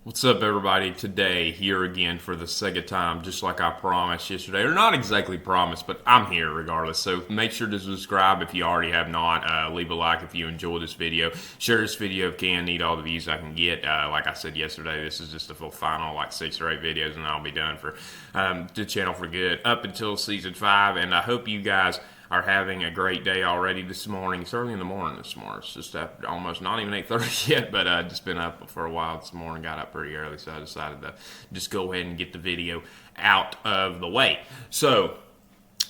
What's up, everybody? Today, here again for the second time, just like I promised yesterday. Or not exactly promised, but I'm here regardless. So make sure to subscribe if you already have not. Leave a like if you enjoy this video. Share this video if you can. Need all the views I can get. Like I said yesterday, this is just the final 6 or 8 videos, and I'll be done for the channel for good up until season 5. And I hope you guys are having a great day already this morning. It's early in the morning this morning. It's just after almost not even 8:30 yet, but I just been up for a while this morning. Got up pretty early, so I decided to just go ahead and get the video out of the way. So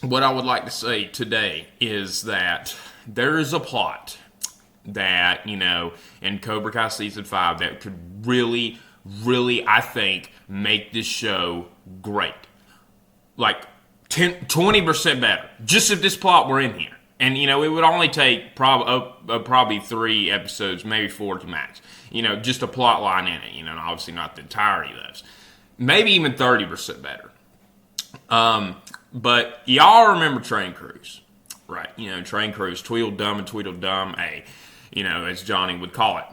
what I would like to say today is that there is a plot that, in Cobra Kai Season 5 that could really, I think, make this show great. 20% better, just if this plot were in here. And, it would only take probably 3 episodes, maybe 4 to max. Just a plot line in it, and obviously not the entirety of those. Maybe even 30% better. But y'all remember Train Cruise, right? Train Cruise, Tweedledum and Tweedledum A, as Johnny would call it.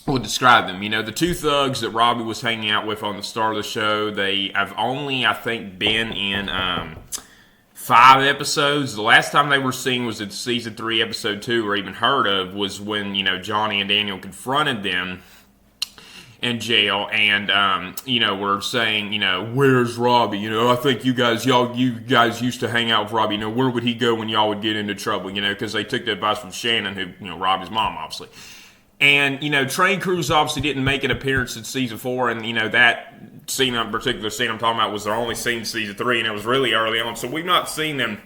Would describe them. The 2 thugs that Robbie was hanging out with on the start of the show, they have only, I think, been in 5 episodes. The last time they were seen was in season 3, episode 2, or even heard of, was when, Johnny and Daniel confronted them in jail, and, were saying, where's Robbie? I think you guys used to hang out with Robbie. Where would he go when y'all would get into trouble? Because they took the advice from Shannon, who, Robbie's mom, obviously. And, Train Cruise obviously didn't make an appearance in season 4, and, that scene, particular scene I'm talking about, was their only scene in season 3, and it was really early on. So we've not seen them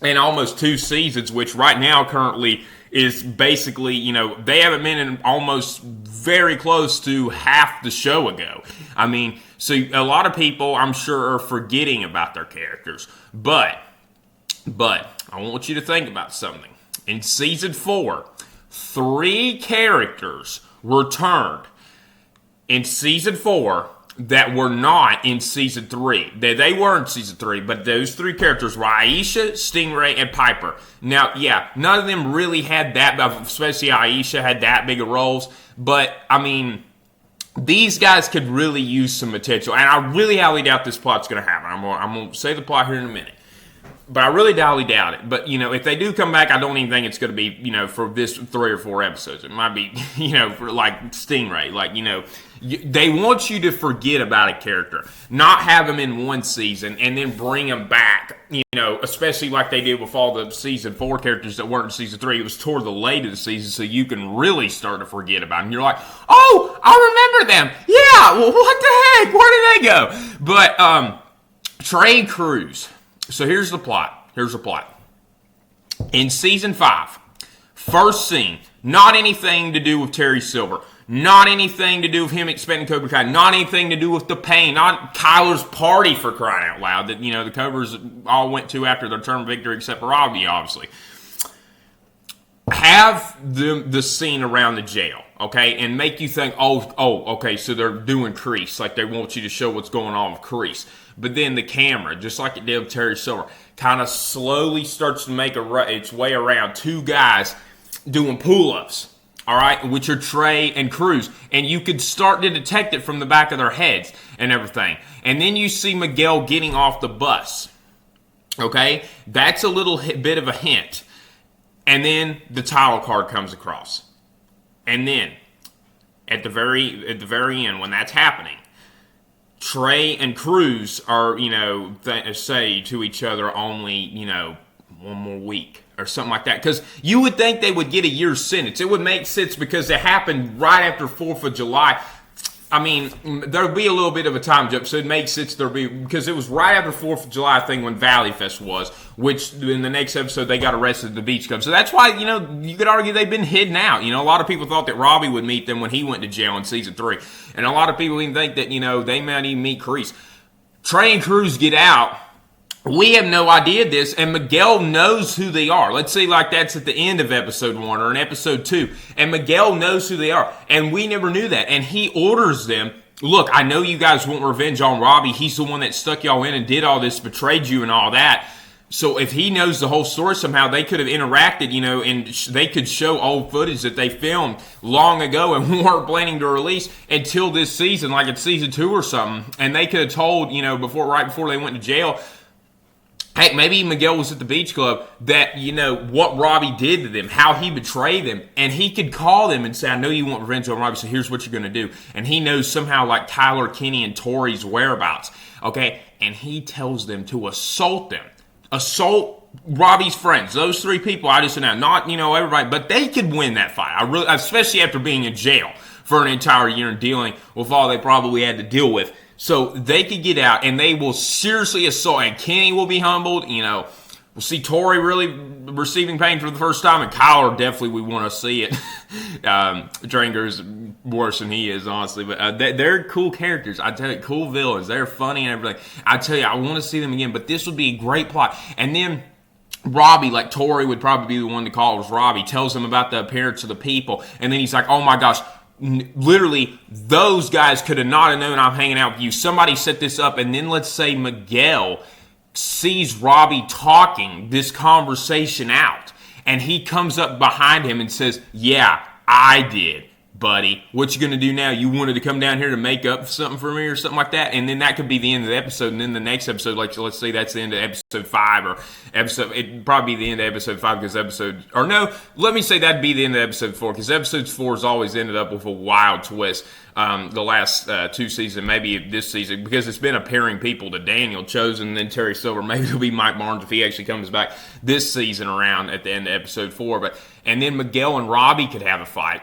in almost 2 seasons, which right now currently is basically, they haven't been in almost very close to half the show ago. So a lot of people, I'm sure, are forgetting about their characters. But I want you to think about something. In season 4, 3 characters returned in season 4 that were not in season 3. They were in season 3, but those 3 characters were Aisha, Stingray, and Piper. Now, yeah, none of them really had that, especially Aisha had that big of roles, but, these guys could really use some potential, and I really highly doubt this plot's going to happen. I'm going to say the plot here in a minute. But I really highly doubt it. But, if they do come back, I don't even think it's going to be, for this 3 or 4 episodes. It might be, for Stingray. They want you to forget about a character. Not have them in one season and then bring them back, especially like they did with all the season 4 characters that weren't in season 3. It was toward the late of the season, so you can really start to forget about them. You're like, oh, I remember them. Yeah, well, what the heck? Where did they go? But, Train Cruise. So here's the plot. In season 5, first scene, not anything to do with Terry Silver, not anything to do with him expanding Cobra Kai, not anything to do with the pain, not Kyler's party, for crying out loud, that, the Cobras all went to after their term of victory, except for Robbie, obviously. Have the scene around the jail, okay, and make you think, okay, so they're doing Kreese, like they want you to show what's going on with Kreese. But then the camera, just like it did with Terry Silver, kind of slowly starts to make its way around 2 guys doing pull-ups, all right, which are Trey and Cruz. And you could start to detect it from the back of their heads and everything. And then you see Miguel getting off the bus, okay? That's a little bit of a hint. And then the title card comes across. And then, at the very end, when that's happening, Trey and Cruz are, say to each other only, 1 more week or something like that. Because you would think they would get a year's sentence. It would make sense because it happened right after 4th of July. There'll be a little bit of a time jump, so it makes sense because it was right after 4th of July thing when Valley Fest was, which in the next episode they got arrested at the beach club. So that's why, you could argue they've been hidden out. A lot of people thought that Robbie would meet them when he went to jail in season 3. And a lot of people even think that, they might even meet Kreese. Trey and Cruz get out. We have no idea this, and Miguel knows who they are. Let's say that's at the end of episode 1 or in episode 2, and Miguel knows who they are, and we never knew that. And he orders them, look, I know you guys want revenge on Robbie. He's the one that stuck y'all in and did all this, betrayed you and all that. So if he knows the whole story somehow, they could have interacted, and they could show old footage that they filmed long ago and weren't planning to release until this season, like it's season 2 or something. And they could have told, right before they went to jail, heck, maybe Miguel was at the beach club, that, what Robbie did to them, how he betrayed them. And he could call them and say, I know you want revenge on Robbie, so here's what you're going to do. And he knows somehow, like, Tyler, Kenny, and Tori's whereabouts. Okay? And he tells them to assault them. Assault Robbie's friends. Those 3 people I just announced. Not, everybody. But they could win that fight. Especially after being in jail for an entire year and dealing with all they probably had to deal with. So they could get out, and they will seriously assault. And Kenny will be humbled. We'll see Tori really receiving pain for the first time, and Kyler definitely we want to see it. Drinker's worse than he is, honestly. But they're cool characters. I tell you, cool villains. They're funny and everything. I tell you, I want to see them again. But this would be a great plot. And then Robbie, like Tori would probably be the one to call. It was Robbie. Tells him about the appearance of the people. And then he's like, oh my gosh. Literally, those guys could have not have known I'm hanging out with you. Somebody set this up, and then let's say Miguel sees Robbie talking this conversation out, and he comes up behind him and says, yeah, I did, buddy. What you gonna do now? You wanted to come down here to make up something for me or something like that? And then that could be the end of the episode, and then the next episode, like, let's say that's the end of episode 5, or it'd probably be the end of episode 5, because let me say that'd be the end of episode 4, because episode 4 has always ended up with a wild twist. The last 2 seasons, maybe this season, because it's been a pairing people to Daniel Chosen and then Terry Silver. Maybe it'll be Mike Barnes if he actually comes back this season around at the end of episode 4. And then Miguel and Robbie could have a fight.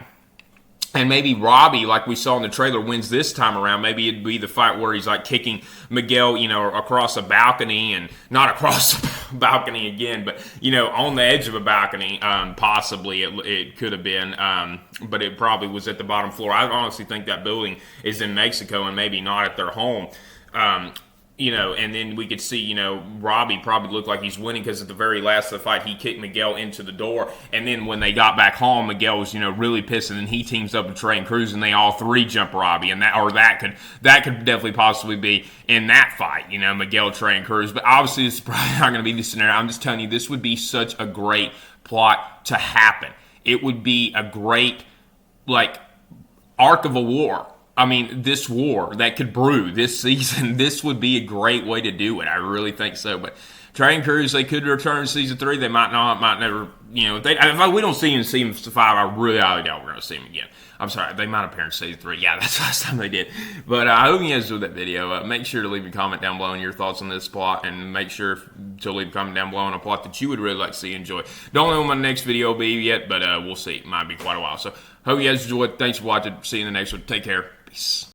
And maybe Robbie, like we saw in the trailer, wins this time around. Maybe it'd be the fight where he's like kicking Miguel, across a balcony, and not across a balcony again, but, on the edge of a balcony. Possibly it could have been, but it probably was at the bottom floor. I honestly think that building is in Mexico and maybe not at their home. And then we could see, Robbie probably looked like he's winning, because at the very last of the fight, he kicked Miguel into the door. And then when they got back home, Miguel was, really pissed, and then he teams up with Trey and Cruz, and they all 3 jump Robbie. And that could definitely possibly be in that fight, Miguel, Trey, and Cruz. But obviously, this is probably not going to be the scenario. I'm just telling you, this would be such a great plot to happen. It would be a great, arc of a war. I mean, this war that could brew this season, this would be a great way to do it. I really think so. But Trey and Cruz, they could return in season 3. They might not, might never. If we don't see him in season 5, I really highly doubt we're going to see him again. I'm sorry, they might appear in season 3. Yeah, that's the last time they did. But I hope you guys enjoyed that video. Make sure to leave a comment down below on your thoughts on this plot, and make sure to leave a comment down below on a plot that you would really like to see enjoy. Don't know when my next video will be yet, but we'll see. It might be quite a while. So hope you guys enjoyed. Thanks for watching. See you in the next one. Take care. Peace.